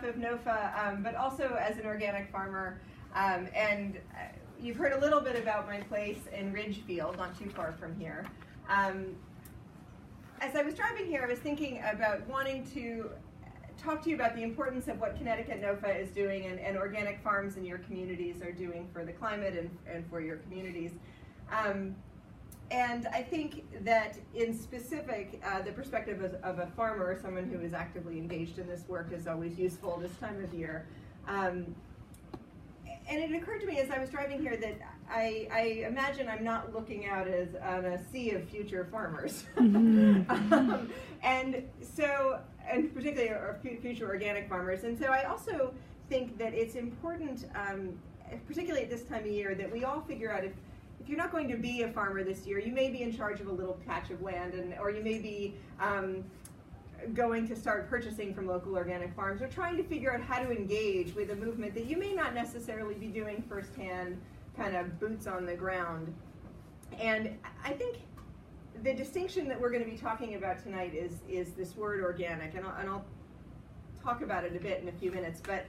of NOFA, but also as an organic farmer. And you've heard a little bit about my place in Ridgefield, not too far from here. As I was driving here, I was thinking about wanting to talk to you about the importance of what Connecticut NOFA is doing and organic farms in your communities are doing for the climate and for your communities. And I think that in specific, the perspective of a farmer, someone who is actively engaged in this work, is always useful this time of year. And it occurred to me as I was driving here that I imagine I'm not looking out on a sea of future farmers. And particularly future organic farmers. And so I also think that it's important, particularly at this time of year, that we all figure out if you're not going to be a farmer this year, you may be in charge of a little patch of land, or you may be going to start purchasing from local organic farms, or trying to figure out how to engage with a movement that you may not necessarily be doing firsthand, kind of boots on the ground. And I think the distinction that we're going to be talking about tonight is this word organic, and I'll talk about it a bit in a few minutes, but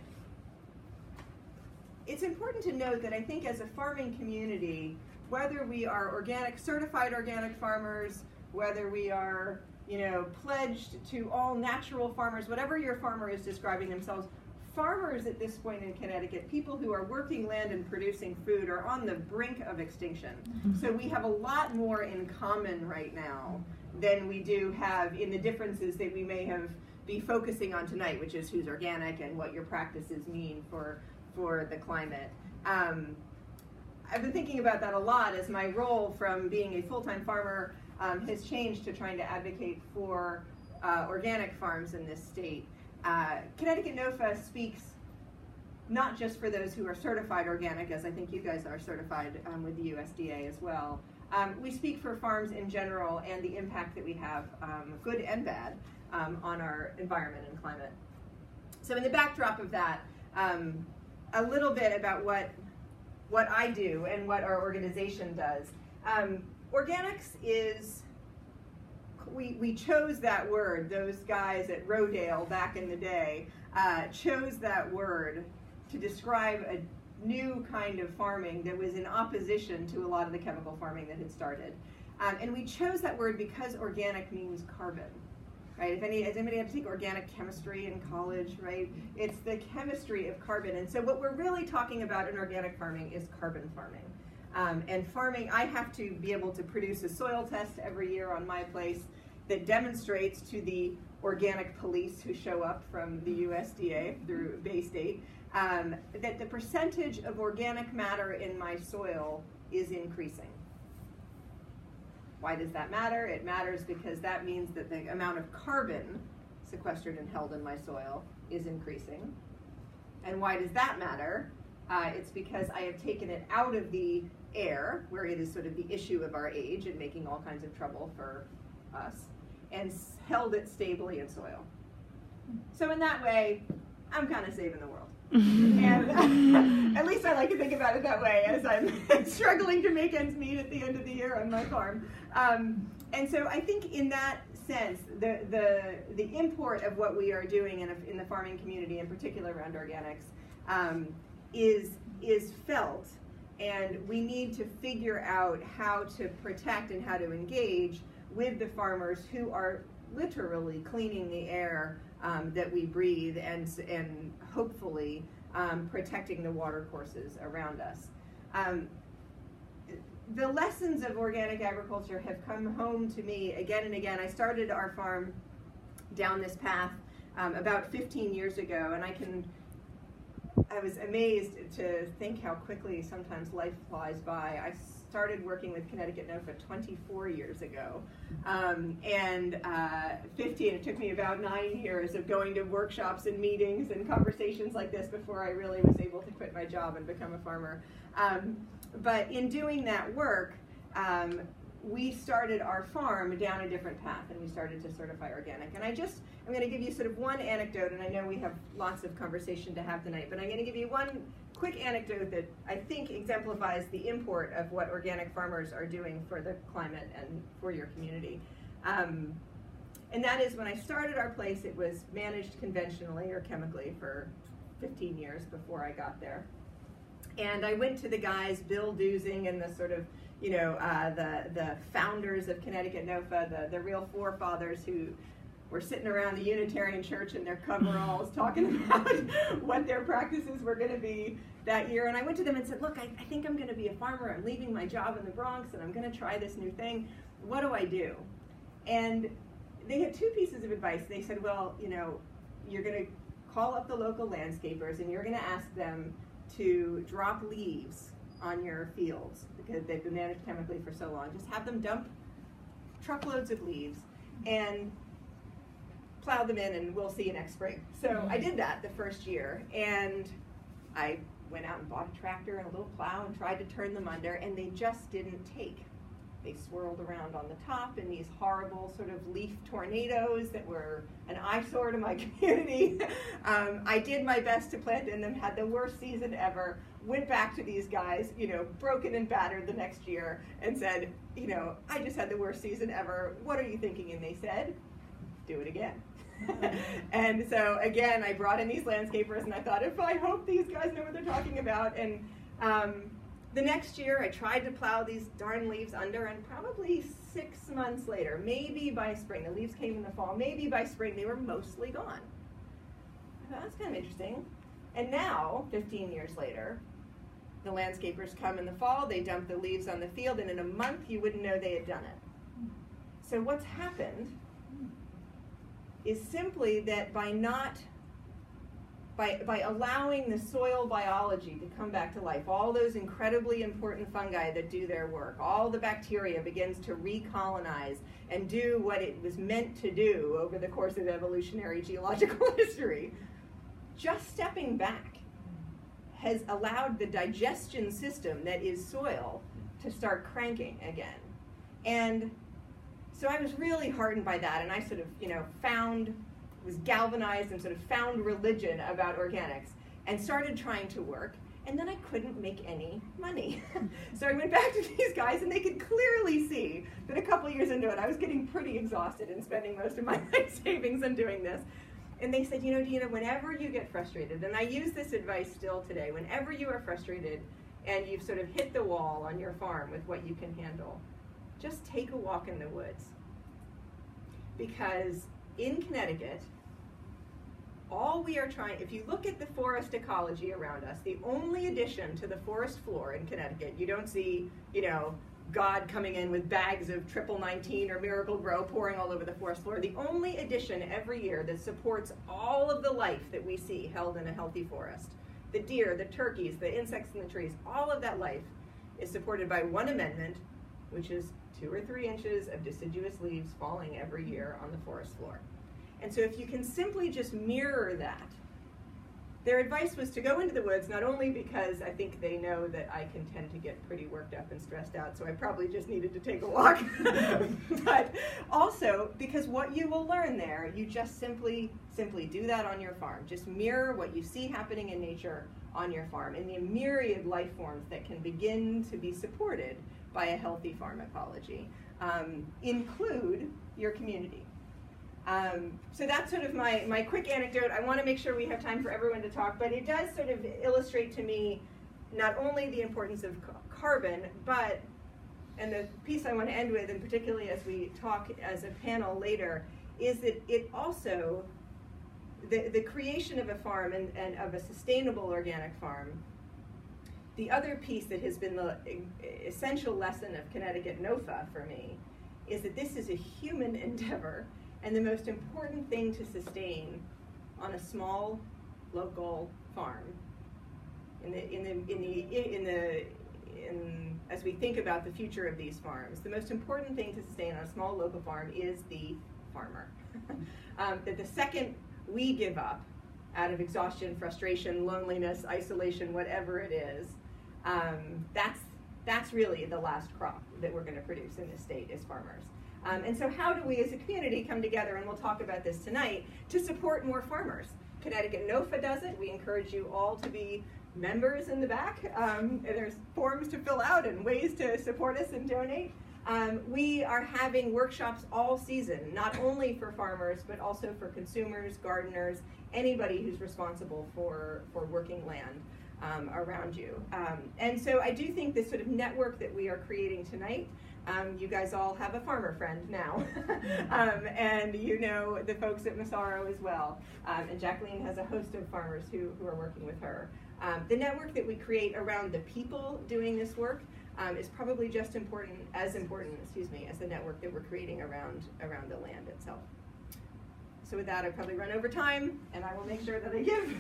it's important to note that I think as a farming community, whether we are certified organic farmers, whether we are, pledged to all natural farmers, whatever your farmer is describing themselves, farmers at this point in Connecticut, people who are working land and producing food, are on the brink of extinction. So we have a lot more in common right now than we do have in the differences that we may be focusing on tonight, which is who's organic and what your practices mean for the climate. I've been thinking about that a lot as my role from being a full-time farmer has changed to trying to advocate for organic farms in this state. Connecticut NOFA speaks not just for those who are certified organic, as I think you guys are certified with the USDA as well. We speak for farms in general and the impact that we have, good and bad, on our environment and climate. So in the backdrop of that, a little bit about what I do and what our organization does. Organics is, we chose that word. Those guys at Rodale back in the day chose that word to describe a new kind of farming that was in opposition to a lot of the chemical farming that had started. And we chose that word because organic means carbon. Right? Has anybody had to take organic chemistry in college, right? It's the chemistry of carbon. And so what we're really talking about in organic farming is carbon farming. And farming, I have to be able to produce a soil test every year on my place that demonstrates to the organic police who show up from the USDA through Bay State that the percentage of organic matter in my soil is increasing. Why does that matter? It matters because that means that the amount of carbon sequestered and held in my soil is increasing. And why does that matter? It's because I have taken it out of the air, where it is sort of the issue of our age and making all kinds of trouble for us, and held it stably in soil. So in that way, I'm kind of saving the world. And at least I like to think about it that way as I'm struggling to make ends meet at the end of the year on my farm. And so I think in that sense, the import of what we are doing in the farming community, in particular around organics, is felt, and we need to figure out how to protect and how to engage with the farmers who are literally cleaning the air that we breathe and hopefully protecting the water courses around us. The lessons of organic agriculture have come home to me again and again. I started our farm down this path about 15 years ago, and I was amazed to think how quickly sometimes life flies by. I started working with Connecticut NOFA 24 years ago, and 15, it took me about 9 years of going to workshops and meetings and conversations like this before I really was able to quit my job and become a farmer. But in doing that work, we started our farm down a different path, and we started to certify organic. And I'm going to give you sort of one anecdote, and I know we have lots of conversation to have tonight, but I'm going to give you one quick anecdote that I think exemplifies the import of what organic farmers are doing for the climate and for your community. And that is, when I started our place, it was managed conventionally or chemically for 15 years before I got there. And I went to the guys, Bill Dusing and the sort of, you know, the founders of Connecticut NOFA, the real forefathers who were sitting around the Unitarian Church in their coveralls talking about what their practices were going to be that year. And I went to them and said, look, I think I'm going to be a farmer. I'm leaving my job in the Bronx and I'm going to try this new thing. What do I do? And they had two pieces of advice. They said, well, you know, you're going to call up the local landscapers and you're going to ask them to drop leaves on your fields because they've been managed chemically for so long. Just have them dump truckloads of leaves and plow them in, and we'll see you next spring. So I did that the first year, and I went out and bought a tractor and a little plow and tried to turn them under, and they just didn't take. They swirled around on the top in these horrible sort of leaf tornadoes that were an eyesore to my community. I did my best to plant in them, had the worst season ever, went back to these guys, you know, broken and battered the next year, and said, you know, I just had the worst season ever. What are you thinking? And they said, do it again. And so again, I brought in these landscapers, and I thought, I hope these guys know what they're talking about. And the next year, I tried to plow these darn leaves under, and probably 6 months later, maybe by spring, the leaves came in the fall, maybe by spring, they were mostly gone. I thought, that's kind of interesting. And now, 15 years later, the landscapers come in the fall, they dump the leaves on the field, and in a month, you wouldn't know they had done it. So what's happened is simply that by allowing the soil biology to come back to life, all those incredibly important fungi that do their work, all the bacteria begins to recolonize and do what it was meant to do over the course of evolutionary geological history. Just stepping back has allowed the digestion system that is soil to start cranking again. And so I was really heartened by that, and I sort of, you know, was galvanized and sort of found religion about organics and started trying to work, and then I couldn't make any money. So I went back to these guys, and they could clearly see that a couple years into it, I was getting pretty exhausted and spending most of my life savings on doing this. And they said, you know, Dina, whenever you get frustrated, and I use this advice still today, whenever you are frustrated and you've sort of hit the wall on your farm with what you can handle, just take a walk in the woods. Because in Connecticut, all we are trying, if you look at the forest ecology around us, the only addition to the forest floor in Connecticut, you don't see, you know, God coming in with bags of triple 19 or Miracle Grow pouring all over the forest floor. The only addition every year that supports all of the life that we see held in a healthy forest, the deer, the turkeys, the insects in the trees, all of that life is supported by one amendment, which is 2 or 3 inches of deciduous leaves falling every year on the forest floor. And so if you can simply just mirror that, their advice was to go into the woods, not only because I think they know that I can tend to get pretty worked up and stressed out, so I probably just needed to take a walk, but also because what you will learn there, you just simply do that on your farm. Just mirror what you see happening in nature on your farm, and the myriad life forms that can begin to be supported by a healthy farm ecology include your community. So that's sort of my quick anecdote. I want to make sure we have time for everyone to talk, but it does sort of illustrate to me not only the importance of carbon, but, and the piece I want to end with, and particularly as we talk as a panel later, is that it also, the creation of a farm and of a sustainable organic farm, the other piece that has been the essential lesson of Connecticut NOFA for me is that this is a human endeavor, and the most important thing to sustain on a small local farm, as we think about the future of these farms, the most important thing to sustain on a small local farm is the farmer. That the second we give up out of exhaustion, frustration, loneliness, isolation, whatever it is, that's really the last crop that we're going to produce in this state as farmers. And so how do we as a community come together, and we'll talk about this tonight, to support more farmers? Connecticut NOFA does it. We encourage you all to be members in the back. And there's forms to fill out and ways to support us and donate. We are having workshops all season, not only for farmers, but also for consumers, gardeners, anybody who's responsible for working land around you. And so I do think this sort of network that we are creating tonight, you guys all have a farmer friend now, and you know the folks at Massaro as well. And Jacqueline has a host of farmers who are working with her. The network that we create around the people doing this work is probably just as important, as the network that we're creating around the land itself. So with that, I've probably run over time, and I will make sure that I give